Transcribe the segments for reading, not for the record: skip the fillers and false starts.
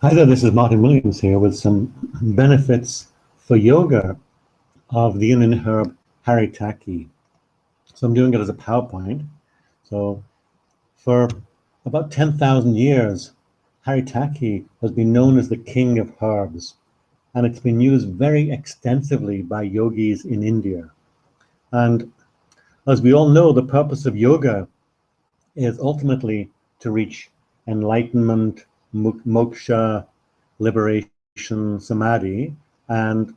Hi there, this is Martin Williams here with some benefits for yoga of the Indian herb Haritaki. So I'm doing it as a PowerPoint. So for about 10,000 years, Haritaki has been known as the king of herbs, and it's been used very extensively by yogis in India. And as we all know, the purpose of yoga is ultimately to reach enlightenment, moksha, liberation, samadhi, and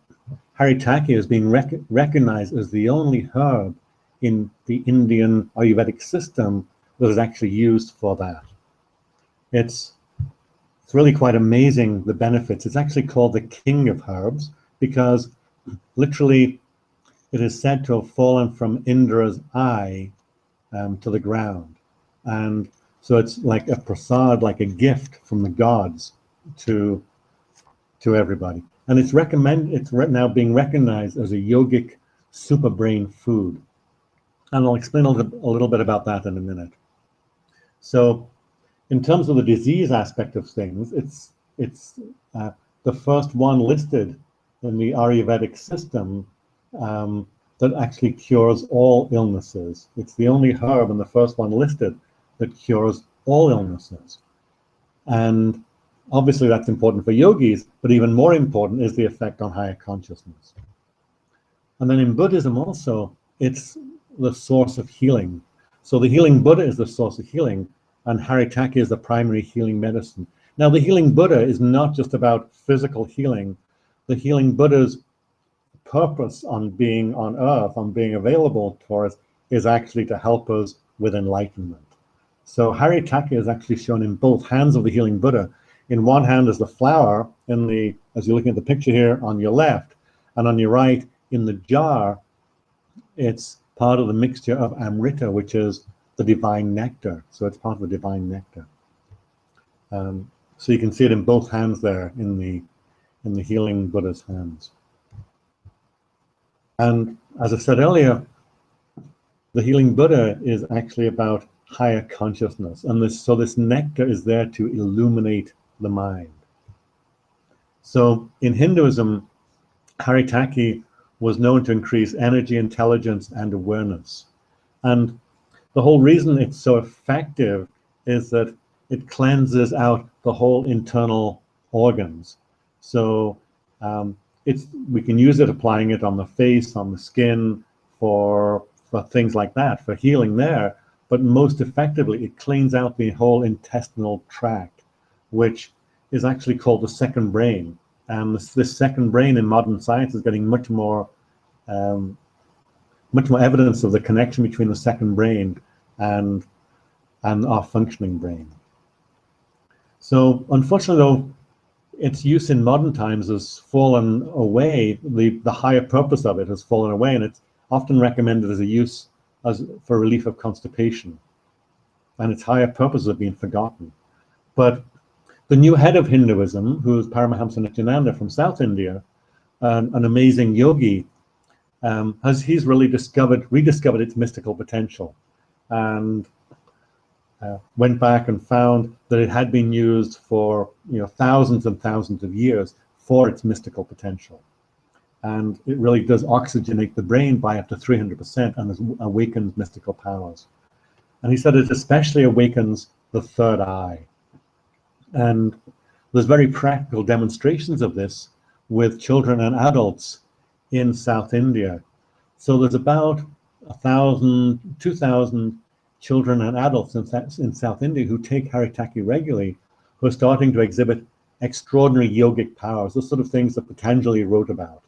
Haritaki is being recognized as the only herb in the Indian Ayurvedic system that is actually used for that. It's really quite amazing, the benefits. It's actually called the king of herbs because literally it is said to have fallen from Indra's eye to the ground. And so it's like a prasad, like a gift from the gods to everybody. And it's now being recognized as a yogic super brain food. And I'll explain a little bit about that in a minute. So in terms of the disease aspect of things, it's the first one listed in the Ayurvedic system that actually cures all illnesses. It's the only herb and the first one listed that cures all illnesses. And obviously that's important for yogis, but even more important is the effect on higher consciousness. And then in Buddhism also, it's the source of healing. So the healing Buddha is the source of healing, and Haritaki is the primary healing medicine. Now the healing Buddha is not just about physical healing. The healing Buddha's purpose on being on earth, on being available to us, is actually to help us with enlightenment. So Haritaki is actually shown in both hands of the healing Buddha. In one hand is the flower, as you're looking at the picture here, on your left, and on your right, in the jar, it's part of the mixture of Amrita, which is the divine nectar. So it's part of the divine nectar. So you can see it in both hands there, in the healing Buddha's hands. And as I said earlier, the healing Buddha is actually about higher consciousness, and this nectar is there to illuminate the mind. So in Hinduism, Haritaki was known to increase energy, intelligence, and awareness. And the whole reason it's so effective is that it cleanses out the whole internal organs. So we can use it, applying it on the face, on the skin, for things like that, for healing there. But most effectively, it cleans out the whole intestinal tract, which is actually called the second brain. And this second brain in modern science is getting much more evidence of the connection between the second brain and our functioning brain. So unfortunately, though, its use in modern times has fallen away. The higher purpose of it has fallen away, and it's often recommended as a use for relief of constipation, and its higher purposes have been forgotten. But the new head of Hinduism, who is Paramahamsa Nityananda from South India, an amazing yogi, he's really rediscovered its mystical potential, and went back and found that it had been used for thousands and thousands of years for its mystical potential. And it really does oxygenate the brain by up to 300% and awakens mystical powers. And he said it especially awakens the third eye. And there's very practical demonstrations of this with children and adults in South India. So there's about 1,000, 2,000 children and adults in South India who take Haritaki regularly, who are starting to exhibit extraordinary yogic powers, the sort of things that Patanjali wrote about.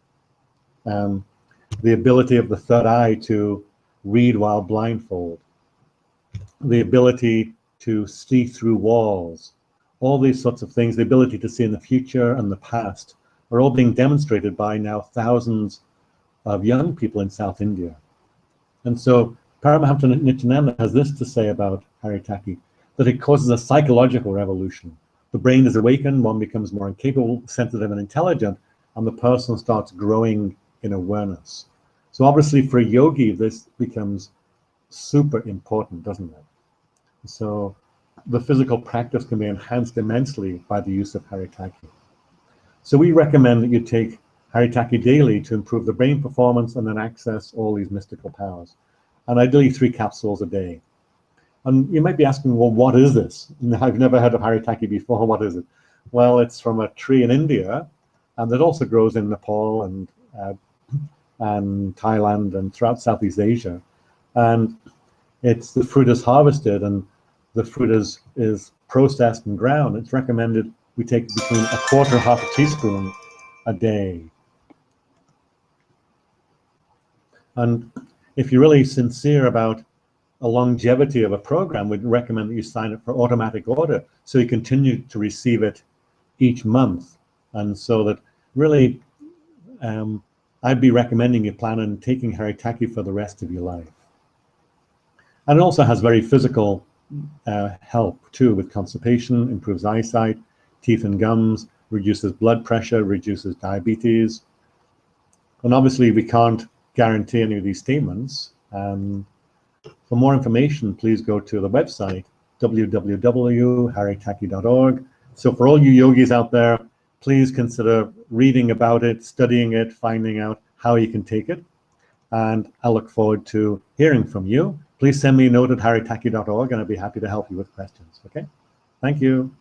The ability of the third eye to read while blindfold, the ability to see through walls, all these sorts of things, the ability to see in the future and the past, are all being demonstrated by now thousands of young people in South India. And so Paramahamsa Nityananda has this to say about Haritaki, that it causes a psychological revolution. The brain is awakened, one becomes more incapable, sensitive, and intelligent, and the person starts growing in awareness. So obviously for a yogi, this becomes super important, doesn't it? So the physical practice can be enhanced immensely by the use of Haritaki. So we recommend that you take Haritaki daily to improve the brain performance and then access all these mystical powers. And ideally 3 capsules a day. And you might be asking, well, what is this? I've never heard of Haritaki before. What is it? Well, it's from a tree in India, and it also grows in Nepal and Thailand and throughout Southeast Asia. And the fruit is harvested and the fruit is processed and ground. It's recommended we take between 1/4 and 1/2 teaspoon a day. And if you're really sincere about a longevity of a program, we'd recommend that you sign up for automatic order so you continue to receive it each month. And so that really, I'd be recommending you plan on taking Haritaki for the rest of your life. And it also has very physical help too, with constipation, improves eyesight, teeth and gums, reduces blood pressure, reduces diabetes. And obviously we can't guarantee any of these statements. For more information, please go to the website, www.haritaki.org. So for all you yogis out there, please consider reading about it, studying it, finding out how you can take it. And I look forward to hearing from you. Please send me a note at haritaki.org and I'd be happy to help you with questions, okay? Thank you.